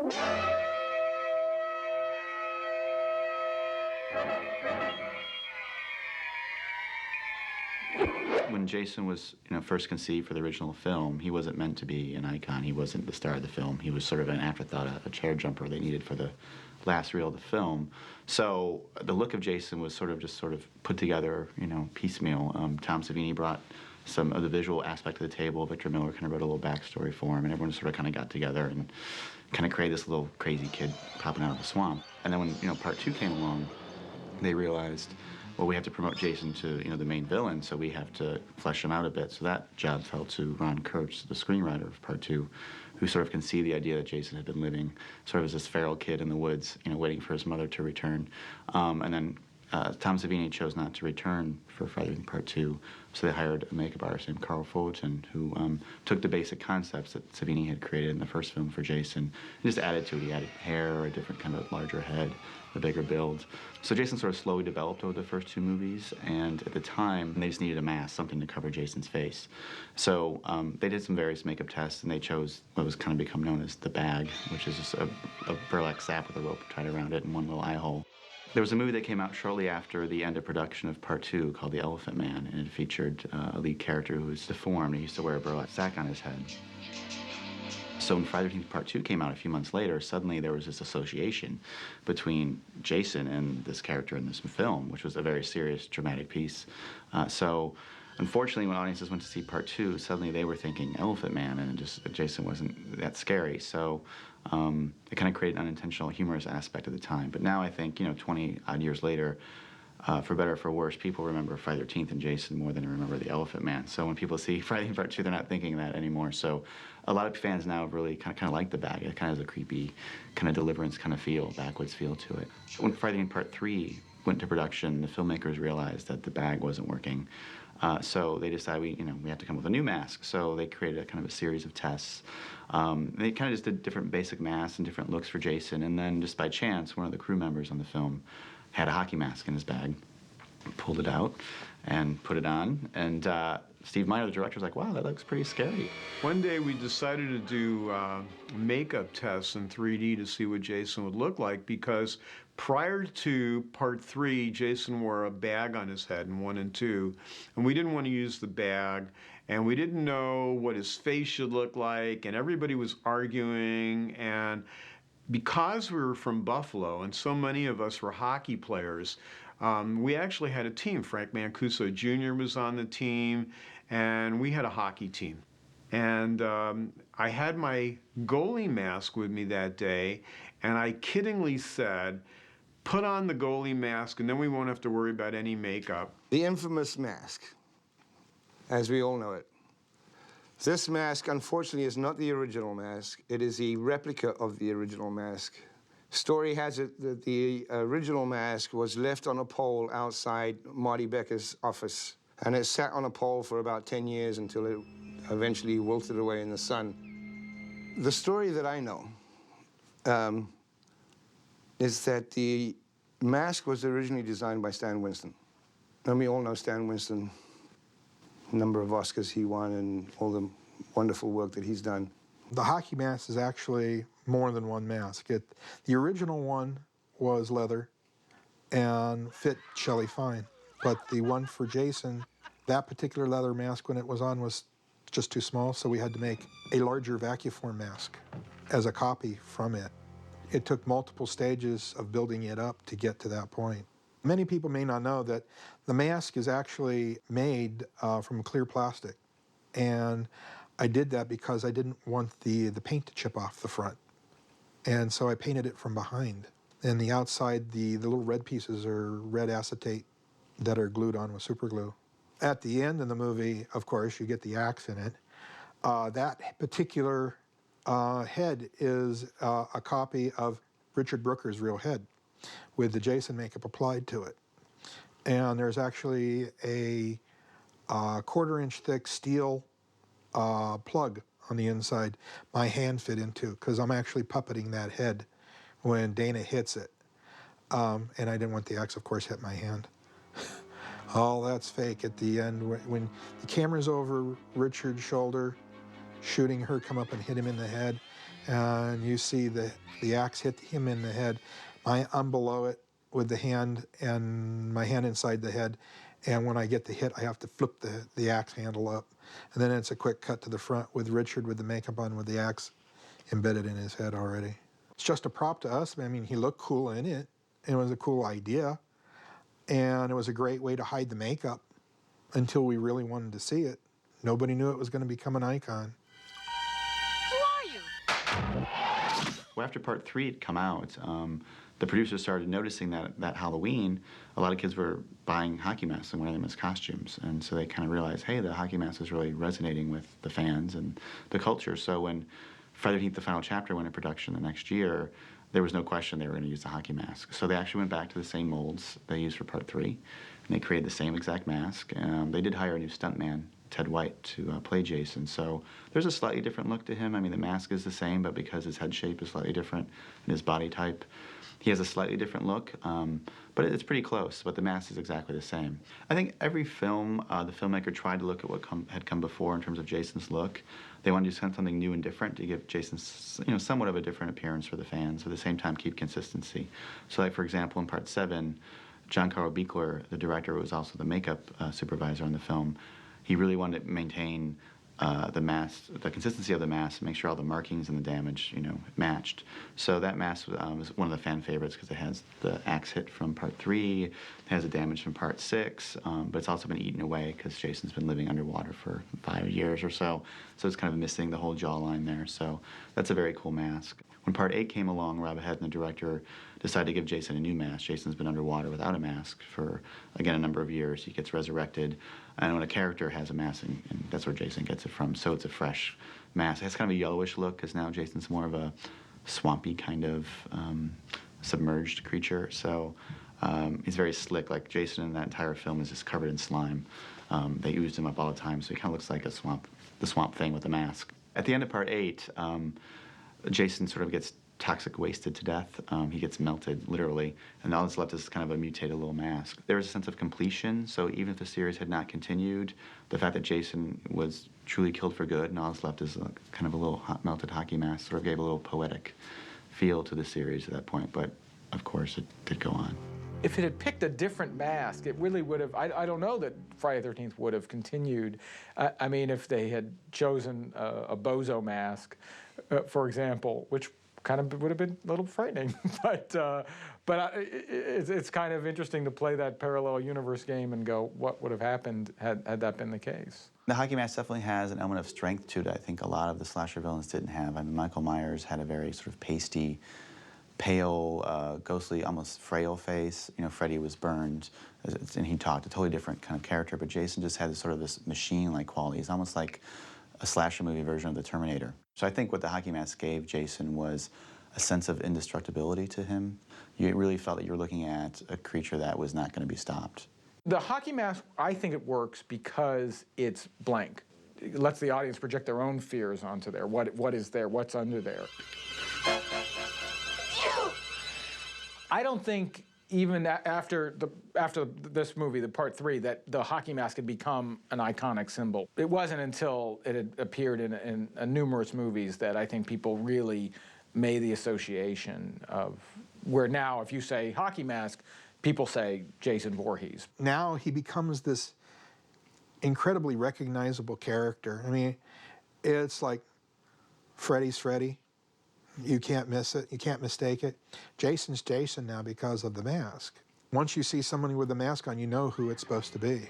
When Jason was, first conceived for the original film, he wasn't meant to be an icon. He wasn't the star of the film. He was sort of an afterthought, a chair jumper they needed for the last reel of the film. So the look of Jason was sort of put together, piecemeal. Tom Savini brought some of the visual aspect of the table. Victor Miller kind of wrote a little backstory for him, and everyone sort of kind of got together and kind of created this little crazy kid popping out of the swamp. And then when part 2 came along, they realized, well, we have to promote Jason to, the main villain, so we have to flesh him out a bit. So that job fell to Ron Kurtz, the screenwriter of part 2, who sort of conceived the idea that Jason had been living sort of as this feral kid in the woods, waiting for his mother to return. And then Tom Savini chose not to return for Friday the 13th Part 2, so they hired a makeup artist named Carl Fullerton, who took the basic concepts that Savini had created in the first film for Jason and just added to it. He added hair, a different kind of larger head, a bigger build. So Jason sort of slowly developed over the first 2 movies, and at the time, they just needed a mask, something to cover Jason's face. So they did some various makeup tests, and they chose what was kind of become known as the bag, which is just a burlap sack with a rope tied around it and one little eye hole. There was a movie that came out shortly after the end of production of Part 2 called The Elephant Man, and it featured a lead character who was deformed. He used to wear a burlap sack on his head. So when Friday the 13th Part 2 came out a few months later, suddenly there was this association between Jason and this character in this film, which was a very serious, dramatic piece. So unfortunately, when audiences went to see Part 2, suddenly they were thinking Elephant Man, and Jason wasn't that scary. So it kind of created an unintentional humorous aspect at the time. But now I think, 20-odd years later, for better or for worse, people remember Friday the 13th and Jason more than they remember the Elephant Man. So when people see Friday the 13th Part 2, they're not thinking that anymore. So a lot of fans now really kind of like the bag. It kind of has a creepy, kind of Deliverance kind of feel, backwoods feel to it. When Friday the 13th Part 3 went to production, the filmmakers realized that the bag wasn't working. So they decided we have to come up with a new mask. So they created a kind of a series of tests. They kind of just did different basic masks and different looks for Jason. And then just by chance, one of the crew members on the film had a hockey mask in his bag, pulled it out and put it on. And Steve Meyer, the director, was like, wow, that looks pretty scary. One day we decided to do makeup tests in 3D to see what Jason would look like, because prior to Part 3, Jason wore a bag on his head in 1 and 2, and we didn't want to use the bag, and we didn't know what his face should look like, and everybody was arguing, and because we were from Buffalo and so many of us were hockey players, we actually had a team. Frank Mancuso Jr. was on the team, and we had a hockey team. And I had my goalie mask with me that day, and I kiddingly said, put on the goalie mask, and then we won't have to worry about any makeup. The infamous mask, as we all know it. This mask, unfortunately, is not the original mask. It is a replica of the original mask. Story has it that the original mask was left on a pole outside Marty Becker's office, and it sat on a pole for about 10 years until it eventually wilted away in the sun. The story that I know is that the mask was originally designed by Stan Winston. And we all know Stan Winston, number of Oscars he won and all the wonderful work that he's done. The hockey mask is actually more than one mask. The original one was leather and fit Shelley fine. But the one for Jason, that particular leather mask when it was on was just too small, so we had to make a larger vacuform mask as a copy from it. It took multiple stages of building it up to get to that point. Many people may not know that the mask is actually made from clear plastic. And I did that because I didn't want the paint to chip off the front. And so I painted it from behind. And the outside, the little red pieces are red acetate that are glued on with super glue. At the end of the movie, of course, you get the axe in it. That particular head is a copy of Richard Brooker's real head, with the Jason makeup applied to it. And there's actually a 1/4-inch thick steel plug on the inside my hand fit into, because I'm actually puppeting that head when Dana hits it. And I didn't want the axe, of course, hit my hand. All that's fake at the end. When the camera's over Richard's shoulder, shooting her come up and hit him in the head, and you see the axe hit him in the head. I'm below it with the hand and my hand inside the head, and when I get the hit, I have to flip the axe handle up. And then it's a quick cut to the front with Richard with the makeup on with the axe embedded in his head already. It's just a prop to us. I mean, he looked cool in it, and it was a cool idea, and it was a great way to hide the makeup until we really wanted to see it. Nobody knew it was going to become an icon. Who are you? Well, after part 3 had come out, the producers started noticing that Halloween, a lot of kids were buying hockey masks and wearing them as costumes. And so they kind of realized, hey, the hockey mask is really resonating with the fans and the culture. So when Friday the 13th, the final chapter, went in production the next year, there was no question they were going to use the hockey mask. So they actually went back to the same molds they used for part 3, and they created the same exact mask. They did hire a new stuntman, Ted White, to play Jason. So there's a slightly different look to him. I mean, the mask is the same, but because his head shape is slightly different and his body type, he has a slightly different look, but it's pretty close, but the mask is exactly the same. I think every film, the filmmaker tried to look at what had come before in terms of Jason's look. They wanted to do something new and different to give Jason, somewhat of a different appearance for the fans, but at the same time keep consistency. So like, for example, in part 7, John Carl Buechler, the director, who was also the makeup supervisor on the film, he really wanted to maintain the mask, the consistency of the mask, make sure all the markings and the damage, matched. So that mask was one of the fan favorites because it has the axe hit from part 3, it has the damage from part 6, but it's also been eaten away because Jason's been living underwater for 5 years or so. So it's kind of missing the whole jawline there. So that's a very cool mask. When part 8 came along, Rob Ahead and the director decided to give Jason a new mask. Jason's been underwater without a mask for, again, a number of years. He gets resurrected. And when a character has a mask, and that's where Jason gets it from, so it's a fresh mask. It has kind of a yellowish look, because now Jason's more of a swampy kind of submerged creature. So he's very slick. Like, Jason in that entire film is just covered in slime. They used him up all the time, so he kind of looks like the Swamp Thing with a mask. At the end of part 8, Jason sort of gets toxic wasted to death. He gets melted, literally, and all that's left is kind of a mutated little mask. There was a sense of completion, so even if the series had not continued, the fact that Jason was truly killed for good and all that's left is kind of a little melted hockey mask sort of gave a little poetic feel to the series at that point, but of course it did go on. If it had picked a different mask, it really would have, I don't know that Friday the 13th would have continued. I mean, if they had chosen a Bozo mask, for example, which kind of would have been a little frightening, but it's kind of interesting to play that parallel universe game and go, what would have happened had that been the case? The hockey mask definitely has an element of strength to it I think a lot of the slasher villains didn't have. I mean, Michael Myers had a very sort of pasty, pale, ghostly, almost frail face. Freddy was burned, and he talked, a totally different kind of character, but Jason just had this machine-like qualities, almost like a slasher movie version of the Terminator. So I think what the hockey mask gave Jason was a sense of indestructibility to him. You really felt that you were looking at a creature that was not going to be stopped. The hockey mask, I think it works because it's blank. It lets the audience project their own fears onto there. What is there? What's under there? I don't think even after this movie, the part 3, that the hockey mask had become an iconic symbol. It wasn't until it had appeared in numerous movies that I think people really made the association of where now if you say hockey mask, people say Jason Voorhees. Now he becomes this incredibly recognizable character. I mean, it's like Freddy's Freddy. You can't miss it. You can't mistake it. Jason's Jason now because of the mask. Once you see somebody with a mask on, you know who it's supposed to be.